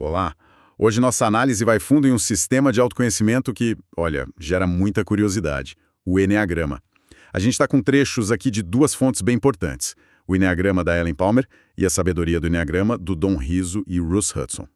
Olá! Hoje nossa análise vai fundo em um sistema de autoconhecimento que, olha, gera muita curiosidade, o Eneagrama. A gente está com trechos aqui de duas fontes bem importantes, o Eneagrama da Ellen Palmer e a Sabedoria do Eneagrama do Don Rizzo e Russ Hudson.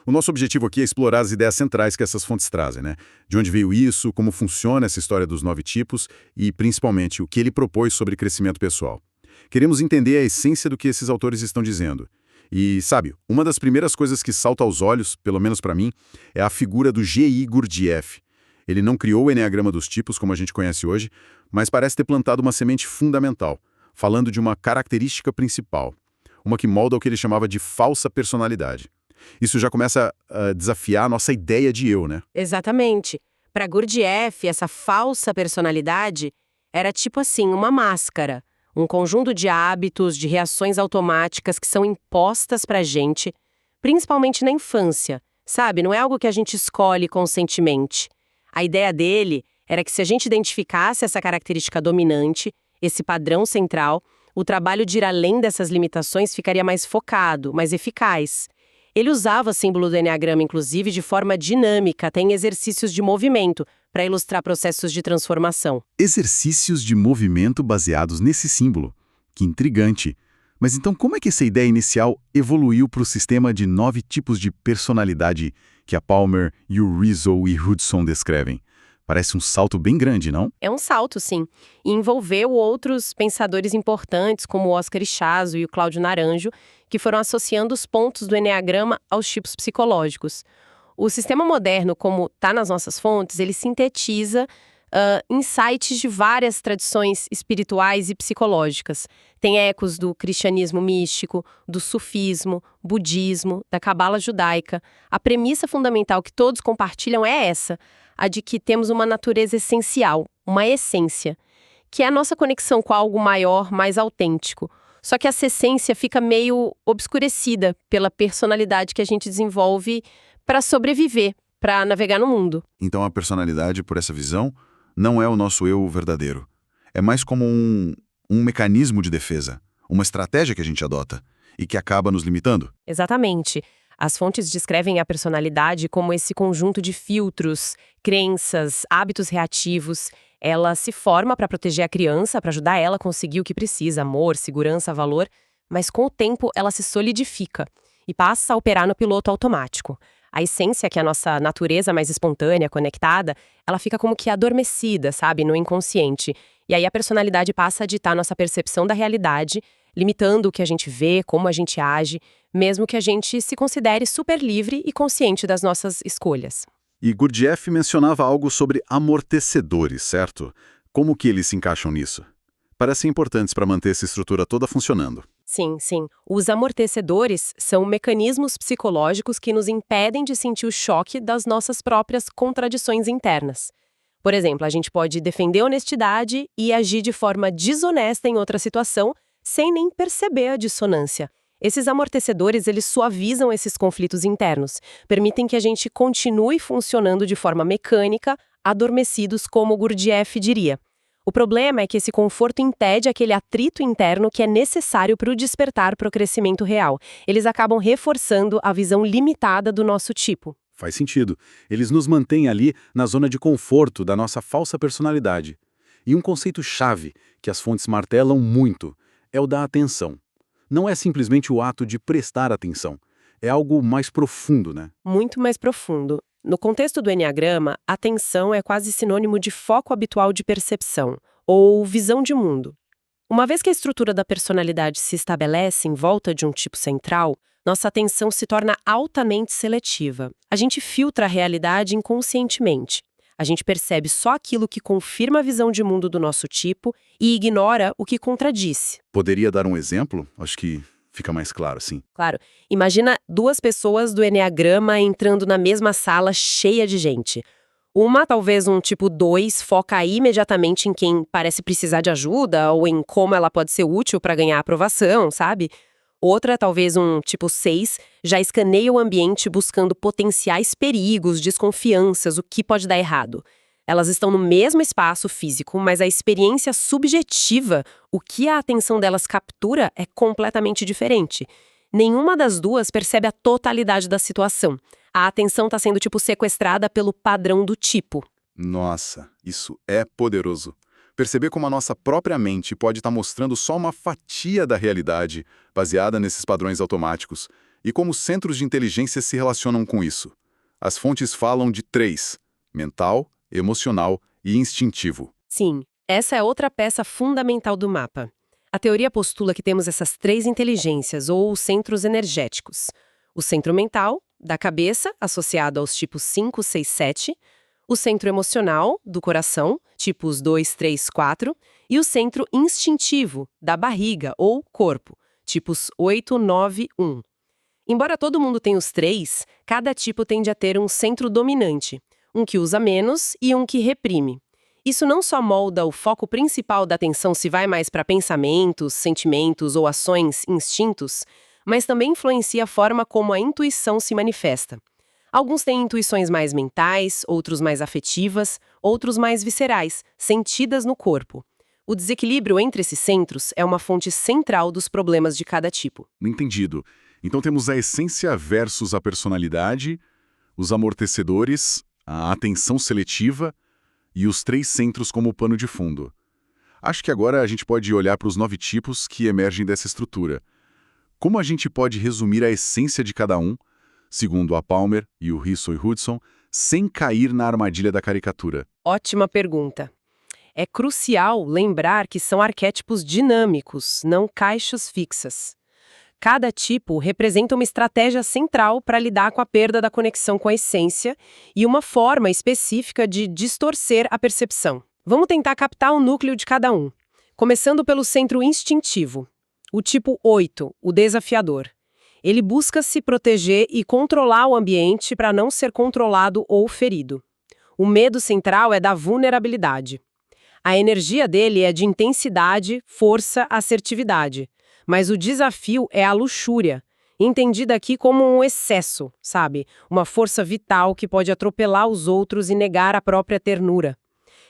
O nosso objetivo aqui é explorar as ideias centrais que essas fontes trazem, né? De onde veio isso, como funciona essa história dos 9 tipos e, principalmente, o que ele propôs sobre crescimento pessoal. Queremos entender a essência do que esses autores estão dizendo. E, sabe, uma das primeiras coisas que salta aos olhos, pelo menos para mim, é a figura do G.I. Gurdjieff. Ele não criou o Eneagrama dos tipos como a gente conhece hoje, mas parece ter plantado uma semente fundamental, falando de uma característica principal, uma que molda o que ele chamava de falsa personalidade. Isso já começa a desafiar a nossa ideia de eu, né? Exatamente. Para Gurdjieff, essa falsa personalidade era tipo assim, uma máscara, um conjunto de hábitos, de reações automáticas que são impostas pra gente, principalmente na infância, sabe? Não é algo que a gente escolhe conscientemente. A ideia dele era que se a gente identificasse essa característica dominante, esse padrão central, o trabalho de ir além dessas limitações ficaria mais focado, mais eficaz. Ele usava o símbolo do Eneagrama, inclusive, de forma dinâmica, até em exercícios de movimento, para ilustrar processos de transformação. Exercícios de movimento baseados nesse símbolo. Que intrigante. Mas então como é que essa ideia inicial evoluiu para o sistema de 9 tipos de personalidade que a Palmer e o Rizzo e Hudson descrevem? Parece um salto bem grande, não? É um salto, sim, e envolveu outros pensadores importantes, como o Oscar Ichazo e o Cláudio Naranjo, que foram associando os pontos do Eneagrama aos tipos psicológicos. O sistema moderno, como está nas nossas fontes, ele sintetiza insights de várias tradições espirituais e psicológicas. Tem ecos do cristianismo místico, do sufismo, budismo, da cabala judaica. A premissa fundamental que todos compartilham é essa, a de que temos uma natureza essencial, uma essência, que é a nossa conexão com algo maior, mais autêntico. Só que essa essência fica meio obscurecida pela personalidade que a gente desenvolve para sobreviver, para navegar no mundo. Então a personalidade, por essa visão, não é o nosso eu verdadeiro. É mais como um mecanismo de defesa, uma estratégia que a gente adota e que acaba nos limitando. Exatamente. As fontes descrevem a personalidade como esse conjunto de filtros, crenças, hábitos reativos. Ela se forma para proteger a criança, para ajudar ela a conseguir o que precisa, amor, segurança, valor, mas com o tempo ela se solidifica e passa a operar no piloto automático. A essência, que é a nossa natureza mais espontânea, conectada, ela fica como que adormecida, sabe, no inconsciente. E aí a personalidade passa a ditar nossa percepção da realidade, limitando o que a gente vê, como a gente age, mesmo que a gente se considere super livre e consciente das nossas escolhas. E Gurdjieff mencionava algo sobre amortecedores, certo? Como que eles se encaixam nisso? Parecem importantes para manter essa estrutura toda funcionando. Sim, sim. Os amortecedores são mecanismos psicológicos que nos impedem de sentir o choque das nossas próprias contradições internas. Por exemplo, a gente pode defender a honestidade e agir de forma desonesta em outra situação, sem nem perceber a dissonância. Esses amortecedores, eles suavizam esses conflitos internos, permitem que a gente continue funcionando de forma mecânica, adormecidos, como Gurdjieff diria. O problema é que esse conforto impede aquele atrito interno que é necessário para o despertar para o crescimento real. Eles acabam reforçando a visão limitada do nosso tipo. Faz sentido. Eles nos mantêm ali na zona de conforto da nossa falsa personalidade. E um conceito-chave que as fontes martelam muito é o da atenção. Não é simplesmente o ato de prestar atenção. É algo mais profundo, né? Muito mais profundo. No contexto do Eneagrama, atenção é quase sinônimo de foco habitual de percepção, ou visão de mundo. Uma vez que a estrutura da personalidade se estabelece em volta de um tipo central, nossa atenção se torna altamente seletiva. A gente filtra a realidade inconscientemente. A gente percebe só aquilo que confirma a visão de mundo do nosso tipo e ignora o que contradiz. Poderia dar um exemplo? Acho que fica mais claro, sim. Claro, imagina duas pessoas do Eneagrama entrando na mesma sala cheia de gente. Uma, talvez um tipo 2, foca imediatamente em quem parece precisar de ajuda ou em como ela pode ser útil para ganhar aprovação, sabe? Outra, talvez um tipo 6, já escaneia o ambiente buscando potenciais perigos, desconfianças, o que pode dar errado. Elas estão no mesmo espaço físico, mas a experiência subjetiva, o que a atenção delas captura, é completamente diferente. Nenhuma das duas percebe a totalidade da situação. A atenção está sendo, sequestrada pelo padrão do tipo. Nossa, isso é poderoso. Perceber como a nossa própria mente pode estar mostrando só uma fatia da realidade, baseada nesses padrões automáticos, e como os centros de inteligência se relacionam com isso. As fontes falam de 3: mental, emocional e instintivo. Sim, essa é outra peça fundamental do mapa. A teoria postula que temos essas 3 inteligências, ou centros energéticos. O centro mental, da cabeça, associado aos tipos 5, 6, 7, o centro emocional, do coração, tipos 2, 3, 4, e o centro instintivo, da barriga, ou corpo, tipos 8, 9, 1. Embora todo mundo tenha os 3, cada tipo tende a ter um centro dominante, um que usa menos e um que reprime. Isso não só molda o foco principal da atenção se vai mais para pensamentos, sentimentos ou ações, instintos, mas também influencia a forma como a intuição se manifesta. Alguns têm intuições mais mentais, outros mais afetivas, outros mais viscerais, sentidas no corpo. O desequilíbrio entre esses centros é uma fonte central dos problemas de cada tipo. Entendido. Então temos a essência versus a personalidade, os amortecedores, a atenção seletiva e os 3 centros como pano de fundo. Acho que agora a gente pode olhar para os 9 tipos que emergem dessa estrutura. Como a gente pode resumir a essência de cada um, segundo a Palmer e o Risso e Hudson, sem cair na armadilha da caricatura? Ótima pergunta. É crucial lembrar que são arquétipos dinâmicos, não caixas fixas. Cada tipo representa uma estratégia central para lidar com a perda da conexão com a essência e uma forma específica de distorcer a percepção. Vamos tentar captar o núcleo de cada um, começando pelo centro instintivo. O tipo 8, o desafiador. Ele busca se proteger e controlar o ambiente para não ser controlado ou ferido. O medo central é da vulnerabilidade. A energia dele é de intensidade, força, assertividade. Mas o desafio é a luxúria, entendida aqui como um excesso, sabe? Uma força vital que pode atropelar os outros e negar a própria ternura.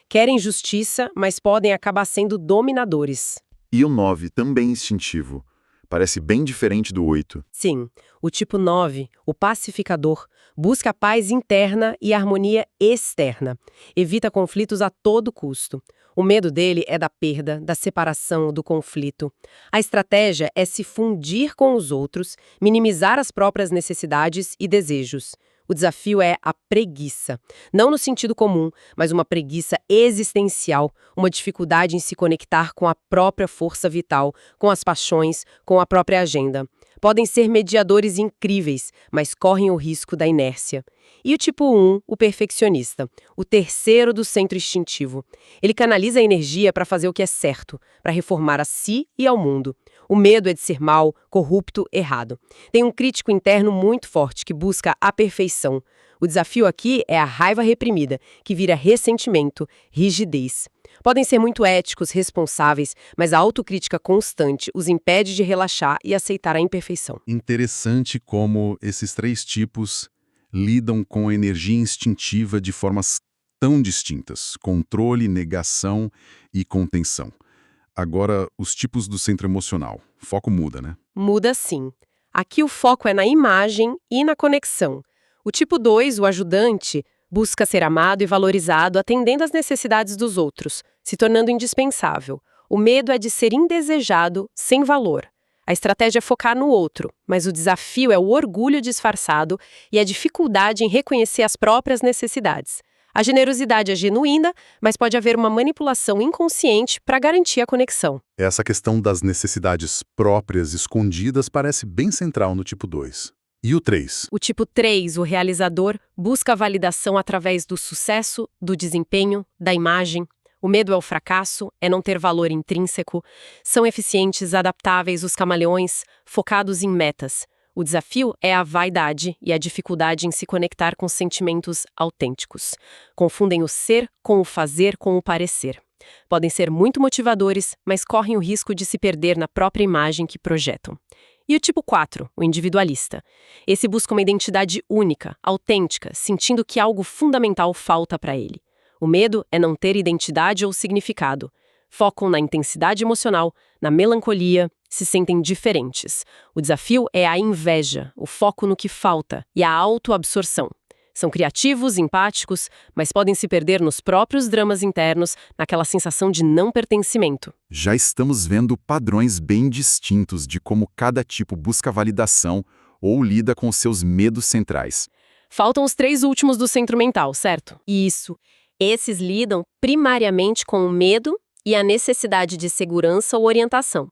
Querem justiça, mas podem acabar sendo dominadores. E o 9, também instintivo. Parece bem diferente do 8. Sim, o tipo 9, o pacificador, busca a paz interna e harmonia externa. Evita conflitos a todo custo. O medo dele é da perda, da separação, do conflito. A estratégia é se fundir com os outros, minimizar as próprias necessidades e desejos. O desafio é a preguiça. Não no sentido comum, mas uma preguiça existencial, uma dificuldade em se conectar com a própria força vital, com as paixões, com a própria agenda. Podem ser mediadores incríveis, mas correm o risco da inércia. E o tipo 1, o perfeccionista, o terceiro do centro instintivo. Ele canaliza a energia para fazer o que é certo, para reformar a si e ao mundo. O medo é de ser mal, corrupto, errado. Tem um crítico interno muito forte que busca a perfeição. O desafio aqui é a raiva reprimida, que vira ressentimento, rigidez. Podem ser muito éticos, responsáveis, mas a autocrítica constante os impede de relaxar e aceitar a imperfeição. Interessante como esses 3 tipos lidam com a energia instintiva de formas tão distintas: controle, negação e contenção. Agora, os tipos do centro emocional. O foco muda, né? Muda sim. Aqui o foco é na imagem e na conexão. O tipo 2, o ajudante, busca ser amado e valorizado atendendo às necessidades dos outros, se tornando indispensável. O medo é de ser indesejado, sem valor. A estratégia é focar no outro, mas o desafio é o orgulho disfarçado e a dificuldade em reconhecer as próprias necessidades. A generosidade é genuína, mas pode haver uma manipulação inconsciente para garantir a conexão. Essa questão das necessidades próprias escondidas parece bem central no tipo 2. E o 3? O tipo 3, o realizador, busca a validação através do sucesso, do desempenho, da imagem. O medo é o fracasso, é não ter valor intrínseco. São eficientes, adaptáveis os camaleões, focados em metas. O desafio é a vaidade e a dificuldade em se conectar com sentimentos autênticos. Confundem o ser com o fazer com o parecer. Podem ser muito motivadores, mas correm o risco de se perder na própria imagem que projetam. E o tipo 4, o individualista. Esse busca uma identidade única, autêntica, sentindo que algo fundamental falta para ele. O medo é não ter identidade ou significado. Focam na intensidade emocional, na melancolia, se sentem diferentes. O desafio é a inveja, o foco no que falta e a autoabsorção. São criativos, empáticos, mas podem se perder nos próprios dramas internos, naquela sensação de não pertencimento. Já estamos vendo padrões bem distintos de como cada tipo busca validação ou lida com seus medos centrais. Faltam os 3 últimos do centro mental, certo? Isso. Esses lidam primariamente com o medo e a necessidade de segurança ou orientação.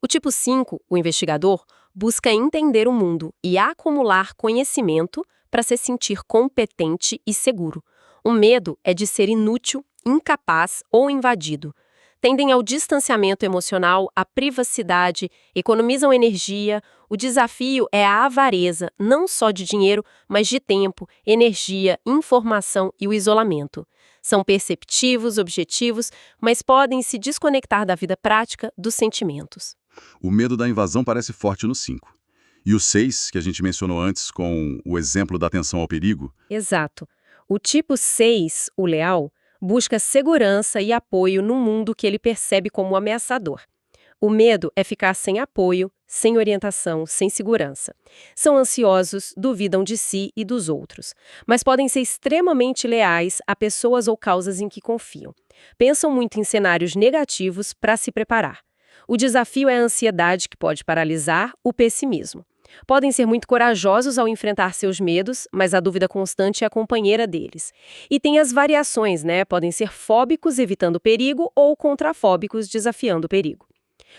O tipo 5, o investigador, busca entender o mundo e acumular conhecimento para se sentir competente e seguro. O medo é de ser inútil, incapaz ou invadido. Tendem ao distanciamento emocional, à privacidade, economizam energia. O desafio é a avareza, não só de dinheiro, mas de tempo, energia, informação e o isolamento. São perceptivos, objetivos, mas podem se desconectar da vida prática, dos sentimentos. O medo da invasão parece forte no 5. E o 6, que a gente mencionou antes com o exemplo da atenção ao perigo? Exato. O tipo 6, o leal, busca segurança e apoio no mundo que ele percebe como ameaçador. O medo é ficar sem apoio, sem orientação, sem segurança. São ansiosos, duvidam de si e dos outros, mas podem ser extremamente leais a pessoas ou causas em que confiam. Pensam muito em cenários negativos para se preparar. O desafio é a ansiedade que pode paralisar o pessimismo. Podem ser muito corajosos ao enfrentar seus medos, mas a dúvida constante é a companheira deles. E tem as variações, né? Podem ser fóbicos evitando o perigo ou contrafóbicos desafiando o perigo.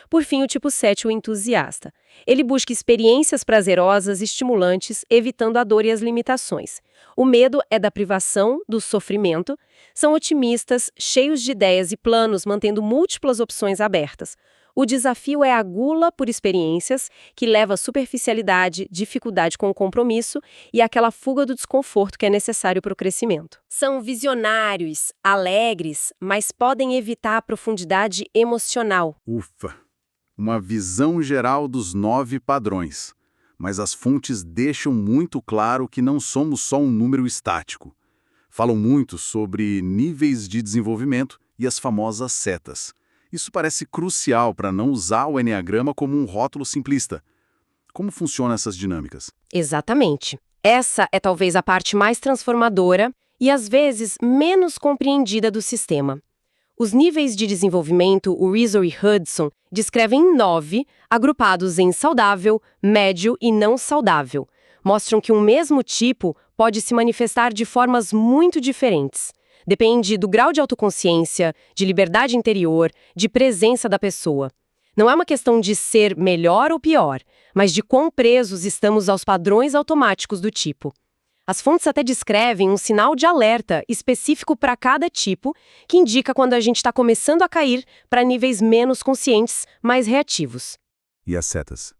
Por fim, o tipo 7, o entusiasta. Ele busca experiências prazerosas, estimulantes, evitando a dor e as limitações. O medo é da privação, do sofrimento. São otimistas, cheios de ideias e planos, mantendo múltiplas opções abertas. O desafio é a gula por experiências, que leva à superficialidade, dificuldade com o compromisso e aquela fuga do desconforto que é necessário para o crescimento. São visionários, alegres, mas podem evitar a profundidade emocional. Ufa! Uma visão geral dos 9 padrões. Mas as fontes deixam muito claro que não somos só um número estático. Falam muito sobre níveis de desenvolvimento e as famosas setas. Isso parece crucial para não usar o eneagrama como um rótulo simplista. Como funcionam essas dinâmicas? Exatamente. Essa é talvez a parte mais transformadora e, às vezes, menos compreendida do sistema. Os níveis de desenvolvimento, o Rizzo e Hudson descrevem em 9, agrupados em saudável, médio e não saudável. Mostram que um mesmo tipo pode se manifestar de formas muito diferentes. Depende do grau de autoconsciência, de liberdade interior, de presença da pessoa. Não é uma questão de ser melhor ou pior, mas de quão presos estamos aos padrões automáticos do tipo. As fontes até descrevem um sinal de alerta específico para cada tipo, que indica quando a gente está começando a cair para níveis menos conscientes, mais reativos. E as setas?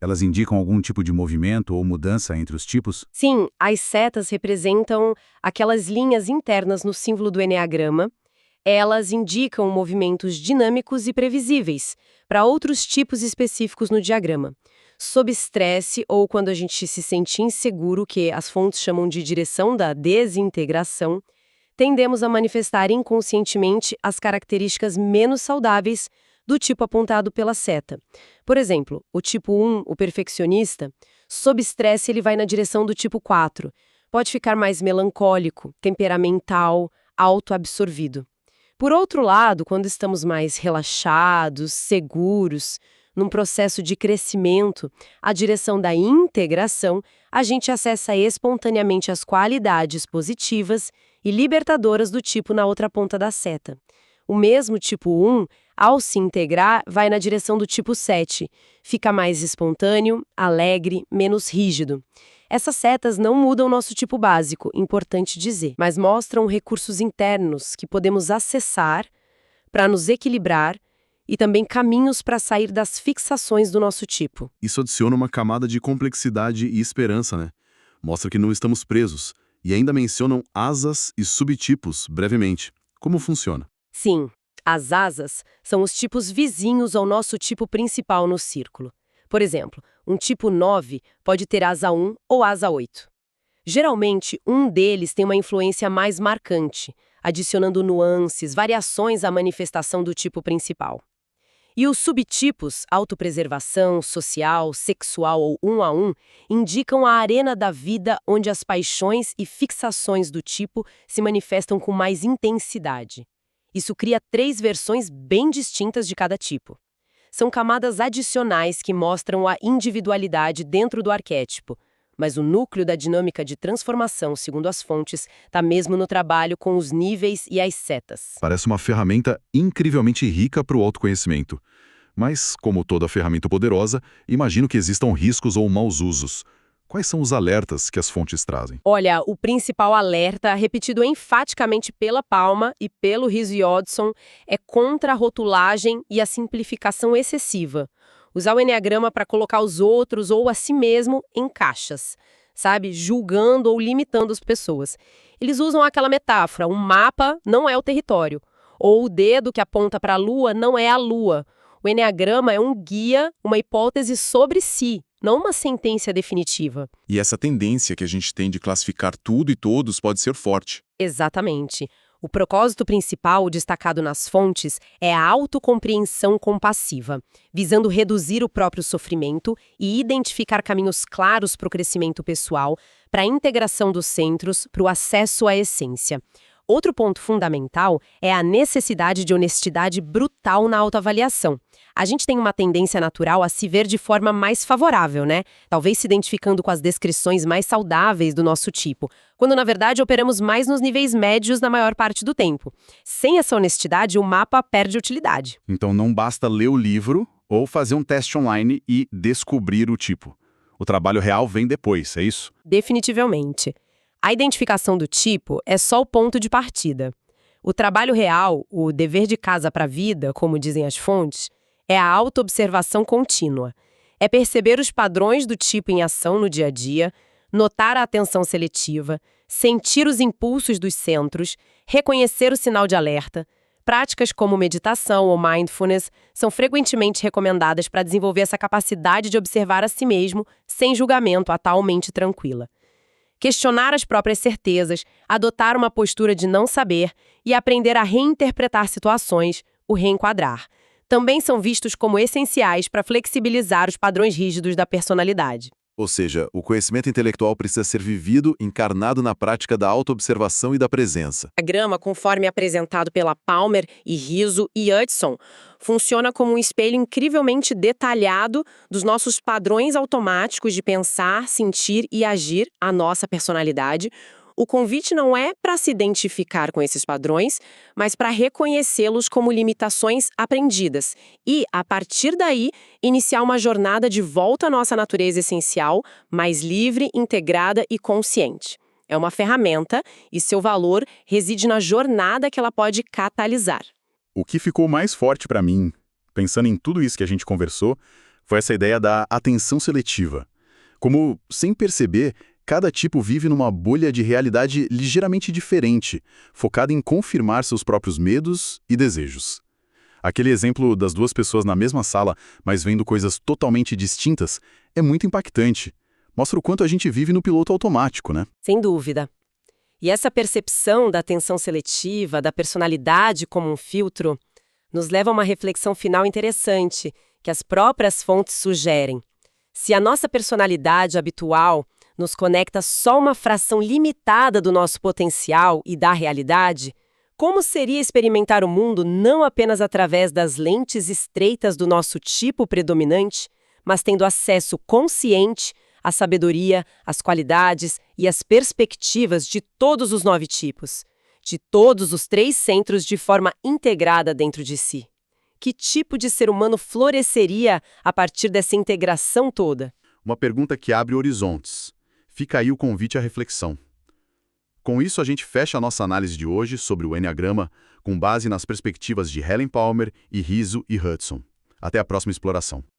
Elas indicam algum tipo de movimento ou mudança entre os tipos? Sim, as setas representam aquelas linhas internas no símbolo do eneagrama. Elas indicam movimentos dinâmicos e previsíveis para outros tipos específicos no diagrama. Sob estresse ou quando a gente se sente inseguro, que as fontes chamam de direção da desintegração, tendemos a manifestar inconscientemente as características menos saudáveis do tipo apontado pela seta. Por exemplo, o tipo 1, o perfeccionista, sob estresse ele vai na direção do tipo 4. Pode ficar mais melancólico, temperamental, autoabsorvido. Por outro lado, quando estamos mais relaxados, seguros, num processo de crescimento, a direção da integração, a gente acessa espontaneamente as qualidades positivas e libertadoras do tipo na outra ponta da seta. O mesmo tipo 1, ao se integrar, vai na direção do tipo 7. Fica mais espontâneo, alegre, menos rígido. Essas setas não mudam nosso tipo básico, importante dizer, mas mostram recursos internos que podemos acessar para nos equilibrar e também caminhos para sair das fixações do nosso tipo. Isso adiciona uma camada de complexidade e esperança, né? Mostra que não estamos presos. E ainda mencionam asas e subtipos, brevemente. Como funciona? Sim, as asas são os tipos vizinhos ao nosso tipo principal no círculo. Por exemplo, um tipo 9 pode ter asa 1 ou asa 8. Geralmente, um deles tem uma influência mais marcante, adicionando nuances, variações à manifestação do tipo principal. E os subtipos, autopreservação, social, sexual ou um a um, indicam a arena da vida onde as paixões e fixações do tipo se manifestam com mais intensidade. Isso cria 3 versões bem distintas de cada tipo. São camadas adicionais que mostram a individualidade dentro do arquétipo, mas o núcleo da dinâmica de transformação, segundo as fontes, está mesmo no trabalho com os níveis e as setas. Parece uma ferramenta incrivelmente rica para o autoconhecimento. Mas, como toda ferramenta poderosa, imagino que existam riscos ou maus usos. Quais são os alertas que as fontes trazem? Olha, o principal alerta, repetido enfaticamente pela Palma e pelo Rizzo e Hodgson, é contra a rotulagem e a simplificação excessiva. Usar o eneagrama para colocar os outros ou a si mesmo em caixas, sabe? Julgando ou limitando as pessoas. Eles usam aquela metáfora, um mapa não é o território, ou o dedo que aponta para a lua não é a lua. O eneagrama é um guia, uma hipótese sobre si, não uma sentença definitiva. E essa tendência que a gente tem de classificar tudo e todos pode ser forte. Exatamente. O propósito principal, destacado nas fontes, é a autocompreensão compassiva, visando reduzir o próprio sofrimento e identificar caminhos claros para o crescimento pessoal, para a integração dos centros, para o acesso à essência. Outro ponto fundamental é a necessidade de honestidade brutal na autoavaliação. A gente tem uma tendência natural a se ver de forma mais favorável, né? Talvez se identificando com as descrições mais saudáveis do nosso tipo, quando na verdade operamos mais nos níveis médios na maior parte do tempo. Sem essa honestidade, o mapa perde utilidade. Então não basta ler o livro ou fazer um teste online e descobrir o tipo. O trabalho real vem depois, é isso? Definitivamente. A identificação do tipo é só o ponto de partida. O trabalho real, o dever de casa para a vida, como dizem as fontes, é a autoobservação contínua. É perceber os padrões do tipo em ação no dia a dia, notar a atenção seletiva, sentir os impulsos dos centros, reconhecer o sinal de alerta. Práticas como meditação ou mindfulness são frequentemente recomendadas para desenvolver essa capacidade de observar a si mesmo sem julgamento, a tal mente tranquila. Questionar as próprias certezas, adotar uma postura de não saber e aprender a reinterpretar situações, o reenquadrar, também são vistos como essenciais para flexibilizar os padrões rígidos da personalidade. Ou seja, o conhecimento intelectual precisa ser vivido, encarnado na prática da autoobservação e da presença. O diagrama, conforme apresentado pela Palmer e Rizzo e Hudson, funciona como um espelho incrivelmente detalhado dos nossos padrões automáticos de pensar, sentir e agir, a nossa personalidade. O convite não é para se identificar com esses padrões, mas para reconhecê-los como limitações aprendidas e, a partir daí, iniciar uma jornada de volta à nossa natureza essencial, mais livre, integrada e consciente. É uma ferramenta e seu valor reside na jornada que ela pode catalisar. O que ficou mais forte para mim, pensando em tudo isso que a gente conversou, foi essa ideia da atenção seletiva. Como, sem perceber, cada tipo vive numa bolha de realidade ligeiramente diferente, focada em confirmar seus próprios medos e desejos. Aquele exemplo das 2 pessoas na mesma sala, mas vendo coisas totalmente distintas, é muito impactante. Mostra o quanto a gente vive no piloto automático, né? Sem dúvida. E essa percepção da atenção seletiva, da personalidade como um filtro, nos leva a uma reflexão final interessante, que as próprias fontes sugerem. Se a nossa personalidade habitual nos conecta só uma fração limitada do nosso potencial e da realidade, como seria experimentar o mundo não apenas através das lentes estreitas do nosso tipo predominante, mas tendo acesso consciente à sabedoria, às qualidades e às perspectivas de todos os 9 tipos, de todos os 3 centros de forma integrada dentro de si? Que tipo de ser humano floresceria a partir dessa integração toda? Uma pergunta que abre horizontes. Fica aí o convite à reflexão. Com isso, a gente fecha a nossa análise de hoje sobre o eneagrama com base nas perspectivas de Helen Palmer e Rizzo e Hudson. Até a próxima exploração.